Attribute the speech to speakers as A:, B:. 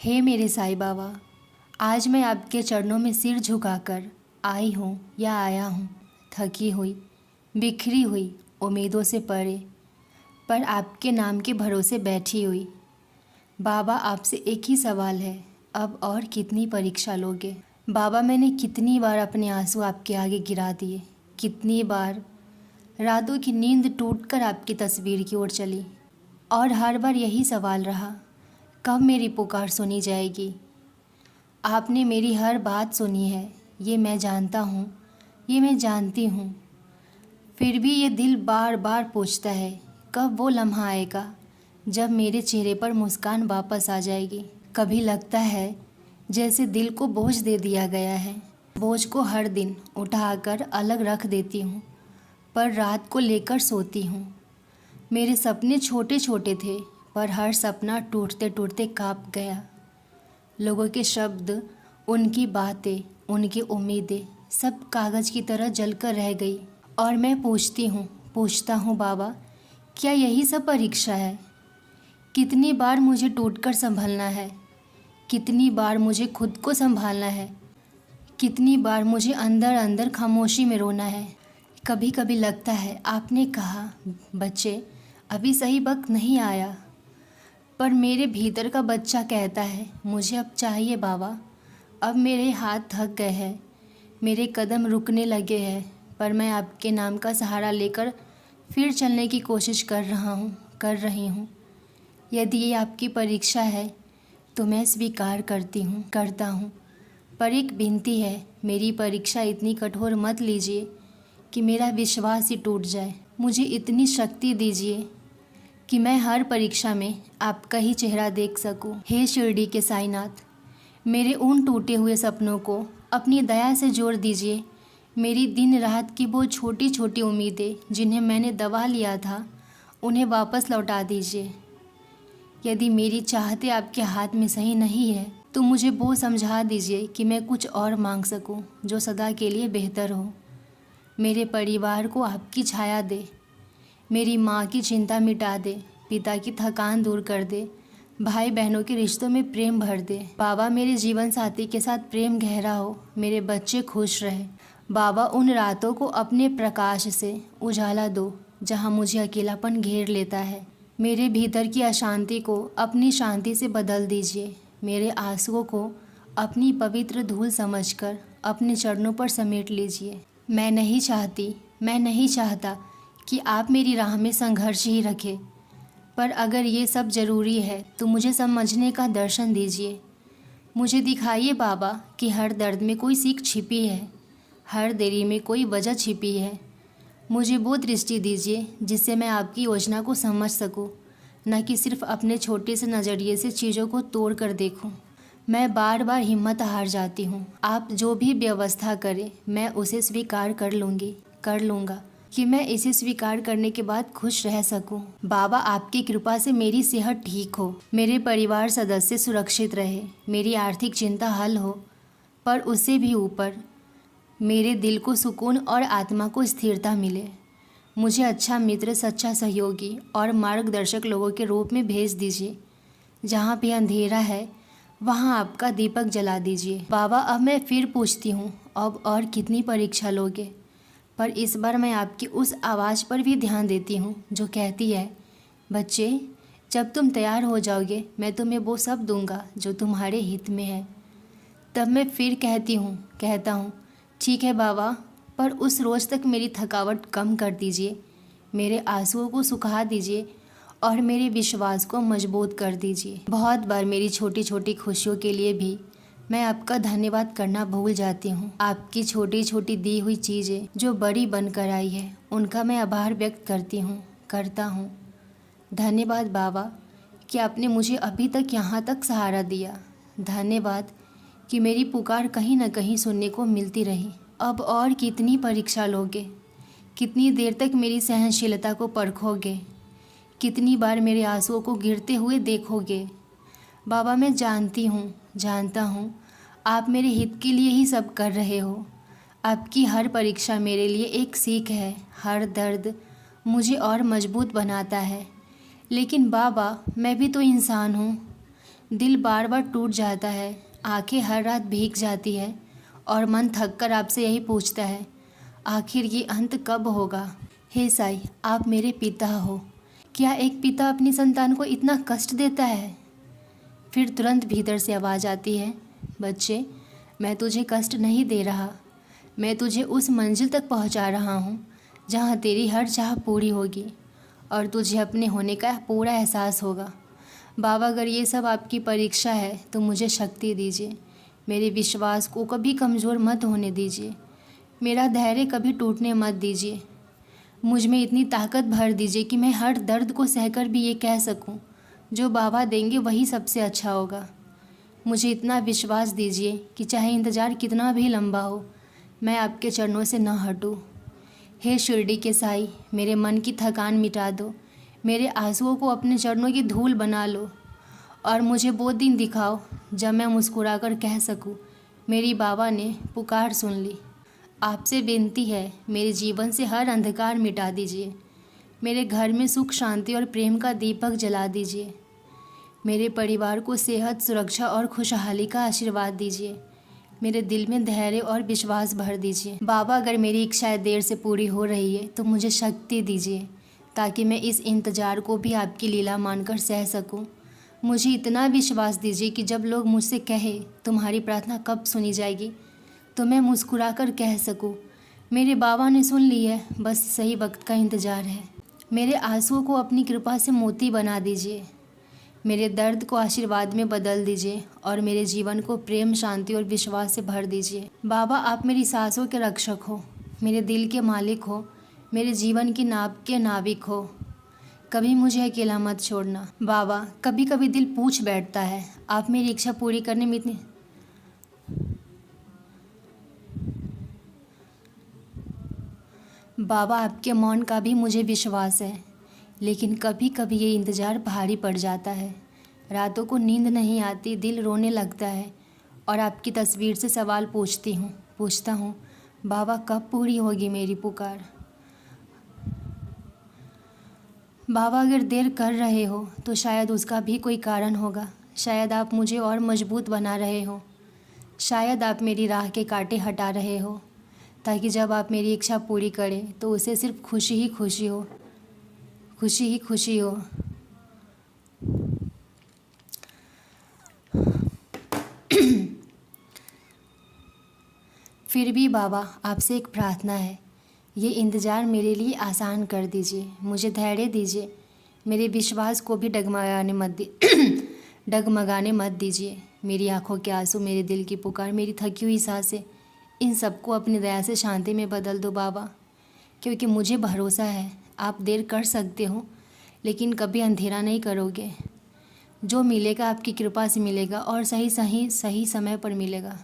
A: हे मेरे साईं बाबा, आज मैं आपके चरणों में सिर झुकाकर आई हूँ या आया हूँ, थकी हुई, बिखरी हुई, उम्मीदों से परे, पर आपके नाम के भरोसे बैठी हुई। बाबा, आपसे एक ही सवाल है, अब और कितनी परीक्षा लोगे? बाबा, मैंने कितनी बार अपने आंसू आपके आगे गिरा दिए, कितनी बार रातों की नींद टूटकर आपकी तस्वीर की ओर चली, और हर बार यही सवाल रहा, कब मेरी पुकार सुनी जाएगी? आपने मेरी हर बात सुनी है, ये मैं जानता हूँ, ये मैं जानती हूँ। फिर भी ये दिल बार बार पूछता है, कब वो लम्हा आएगा जब मेरे चेहरे पर मुस्कान वापस आ जाएगी। कभी लगता है जैसे दिल को बोझ दे दिया गया है। बोझ को हर दिन उठाकर अलग रख देती हूँ, पर रात को लेकर सोती हूँ। मेरे सपने छोटे छोटे थे, पर हर सपना टूटते टूटते कांप गया। लोगों के शब्द, उनकी बातें, उनकी उम्मीदें सब कागज़ की तरह जलकर रह गई। और मैं पूछता हूँ बाबा, क्या यही सब परीक्षा है? कितनी बार मुझे टूटकर संभलना है, कितनी बार मुझे खुद को संभालना है, कितनी बार मुझे अंदर अंदर खामोशी में रोना है। कभी कभी लगता है आपने कहा, बच्चे अभी सही वक्त नहीं आया, पर मेरे भीतर का बच्चा कहता है, मुझे अब चाहिए बाबा। अब मेरे हाथ थक गए हैं, मेरे कदम रुकने लगे हैं, पर मैं आपके नाम का सहारा लेकर फिर चलने की कोशिश कर रही हूँ। यदि ये आपकी परीक्षा है तो मैं स्वीकार करता हूँ, पर एक विनती है, मेरी परीक्षा इतनी कठोर मत लीजिए कि मेरा विश्वास ही टूट जाए। मुझे इतनी शक्ति दीजिए कि मैं हर परीक्षा में आपका ही चेहरा देख सकूं। हे शिरडी के साईनाथ, मेरे उन टूटे हुए सपनों को अपनी दया से जोड़ दीजिए। मेरी दिन रात की वो छोटी छोटी उम्मीदें जिन्हें मैंने दबा लिया था, उन्हें वापस लौटा दीजिए। यदि मेरी चाहते आपके हाथ में सही नहीं है तो मुझे वो समझा दीजिए कि मैं कुछ और मांग सकूं जो सदा के लिए बेहतर हो। मेरे परिवार को आपकी छाया दे, मेरी माँ की चिंता मिटा दे, पिता की थकान दूर कर दे, भाई बहनों के रिश्तों में प्रेम भर दे। बाबा, मेरे जीवन साथी के साथ प्रेम गहरा हो, मेरे बच्चे खुश रहे। बाबा, उन रातों को अपने प्रकाश से उजाला दो जहाँ मुझे अकेलापन घेर लेता है। मेरे भीतर की अशांति को अपनी शांति से बदल दीजिए। मेरे आंसुओं को अपनी पवित्र धूल समझकर अपने चरणों पर समेट लीजिए। मैं नहीं चाहता कि आप मेरी राह में संघर्ष ही रखें, पर अगर ये सब ज़रूरी है तो मुझे समझने का दर्शन दीजिए। मुझे दिखाइए बाबा कि हर दर्द में कोई सीख छिपी है, हर देरी में कोई वजह छिपी है। मुझे वो दृष्टि दीजिए जिससे मैं आपकी योजना को समझ सकूं, न कि सिर्फ अपने छोटे से नज़रिए से चीज़ों को तोड़ कर देखूं। मैं बार बार हिम्मत हार जाती हूँ। आप जो भी व्यवस्था करें मैं उसे स्वीकार कर लूँगा कि मैं इसे स्वीकार करने के बाद खुश रह सकूं। बाबा, आपकी कृपा से मेरी सेहत ठीक हो, मेरे परिवार सदस्य सुरक्षित रहे, मेरी आर्थिक चिंता हल हो, पर उससे भी ऊपर मेरे दिल को सुकून और आत्मा को स्थिरता मिले। मुझे अच्छा मित्र, सच्चा सहयोगी और मार्गदर्शक लोगों के रूप में भेज दीजिए। जहाँ भी अंधेरा है वहाँ आपका दीपक जला दीजिए। बाबा, अब मैं फिर पूछती हूँ, अब और कितनी परीक्षा लोगे? पर इस बार मैं आपकी उस आवाज़ पर भी ध्यान देती हूँ जो कहती है, बच्चे जब तुम तैयार हो जाओगे मैं तुम्हें वो सब दूंगा जो तुम्हारे हित में है। तब मैं फिर कहता हूँ, ठीक है बाबा, पर उस रोज़ तक मेरी थकावट कम कर दीजिए, मेरे आंसुओं को सुखा दीजिए और मेरे विश्वास को मजबूत कर दीजिए। बहुत बार मेरी छोटी छोटी खुशियों के लिए भी मैं आपका धन्यवाद करना भूल जाती हूँ। आपकी छोटी छोटी दी हुई चीज़ें जो बड़ी बनकर आई है, उनका मैं आभार व्यक्त करता हूँ। धन्यवाद बाबा कि आपने मुझे अभी तक यहाँ तक सहारा दिया। धन्यवाद कि मेरी पुकार कहीं न कहीं सुनने को मिलती रही। अब और कितनी परीक्षा लोगे? कितनी देर तक मेरी सहनशीलता को परखोगे? कितनी बार मेरे आंसुओं को गिरते हुए देखोगे? बाबा, मैं जानता हूँ आप मेरे हित के लिए ही सब कर रहे हो। आपकी हर परीक्षा मेरे लिए एक सीख है, हर दर्द मुझे और मजबूत बनाता है। लेकिन बाबा, मैं भी तो इंसान हूँ, दिल बार बार टूट जाता है, आंखें हर रात भीग जाती है और मन थक कर आपसे यही पूछता है, आखिर ये अंत कब होगा। हे साईं, आप मेरे पिता हो। क्या एक पिता अपनी संतान को इतना कष्ट देता है? फिर तुरंत भीतर से आवाज़ आती है, बच्चे, मैं तुझे कष्ट नहीं दे रहा, मैं तुझे उस मंजिल तक पहुंचा रहा हूं जहां तेरी हर चाह पूरी होगी और तुझे अपने होने का पूरा एहसास होगा। बाबा, अगर ये सब आपकी परीक्षा है तो मुझे शक्ति दीजिए, मेरे विश्वास को कभी कमज़ोर मत होने दीजिए, मेरा धैर्य कभी टूटने मत दीजिए। मुझ में इतनी ताकत भर दीजिए कि मैं हर दर्द को सहकर भी ये कह सकूं, जो बाबा देंगे वही सबसे अच्छा होगा। मुझे इतना विश्वास दीजिए कि चाहे इंतज़ार कितना भी लंबा हो, मैं आपके चरणों से न हटूं। हे शिरडी के साईं, मेरे मन की थकान मिटा दो, मेरे आंसुओं को अपने चरणों की धूल बना लो और मुझे वो दिन दिखाओ जब मैं मुस्कुराकर कह सकूं, मेरी बाबा ने पुकार सुन ली। आपसे विनती है, मेरे जीवन से हर अंधकार मिटा दीजिए, मेरे घर में सुख शांति और प्रेम का दीपक जला दीजिए, मेरे परिवार को सेहत, सुरक्षा और खुशहाली का आशीर्वाद दीजिए, मेरे दिल में धैर्य और विश्वास भर दीजिए। बाबा, अगर मेरी इच्छाएं देर से पूरी हो रही है तो मुझे शक्ति दीजिए ताकि मैं इस इंतज़ार को भी आपकी लीला मानकर सह सकूं। मुझे इतना विश्वास दीजिए कि जब लोग मुझसे कहे तुम्हारी प्रार्थना कब सुनी जाएगी, तो मैं मुस्कुराकर कह सकूं, मेरे बाबा ने सुन ली है, बस सही वक्त का इंतज़ार है। मेरे आंसुओं को अपनी कृपा से मोती बना दीजिए, मेरे दर्द को आशीर्वाद में बदल दीजिए और मेरे जीवन को प्रेम, शांति और विश्वास से भर दीजिए। बाबा, आप मेरी सांसों के रक्षक हो, मेरे दिल के मालिक हो, मेरे जीवन की नाव के नाविक हो, कभी मुझे अकेला मत छोड़ना। बाबा, कभी कभी दिल पूछ बैठता है, आप मेरी इच्छा पूरी करने में इतनी बाबा, आपके मौन का भी मुझे विश्वास है, लेकिन कभी कभी ये इंतज़ार भारी पड़ जाता है। रातों को नींद नहीं आती, दिल रोने लगता है और आपकी तस्वीर से सवाल पूछता हूँ, बाबा कब पूरी होगी मेरी पुकार। बाबा, अगर देर कर रहे हो तो शायद उसका भी कोई कारण होगा, शायद आप मुझे और मजबूत बना रहे हो, शायद आप मेरी राह के कांटे हटा रहे हो ताकि जब आप मेरी इच्छा पूरी करें तो उसे सिर्फ खुशी ही खुशी हो, खुशी ही खुशी हो। फिर भी बाबा, आपसे एक प्रार्थना है, ये इंतज़ार मेरे लिए आसान कर दीजिए, मुझे धैर्य दीजिए, मेरे विश्वास को भी डगमगाने मत दीजिए। मेरी आंखों के आंसू, मेरे दिल की पुकार, मेरी थकी हुई सांसें, इन सबको अपनी दया से शांति में बदल दो बाबा, क्योंकि मुझे भरोसा है आप देर कर सकते हो लेकिन कभी अंधेरा नहीं करोगे। जो मिलेगा आपकी कृपा से मिलेगा और सही समय पर मिलेगा।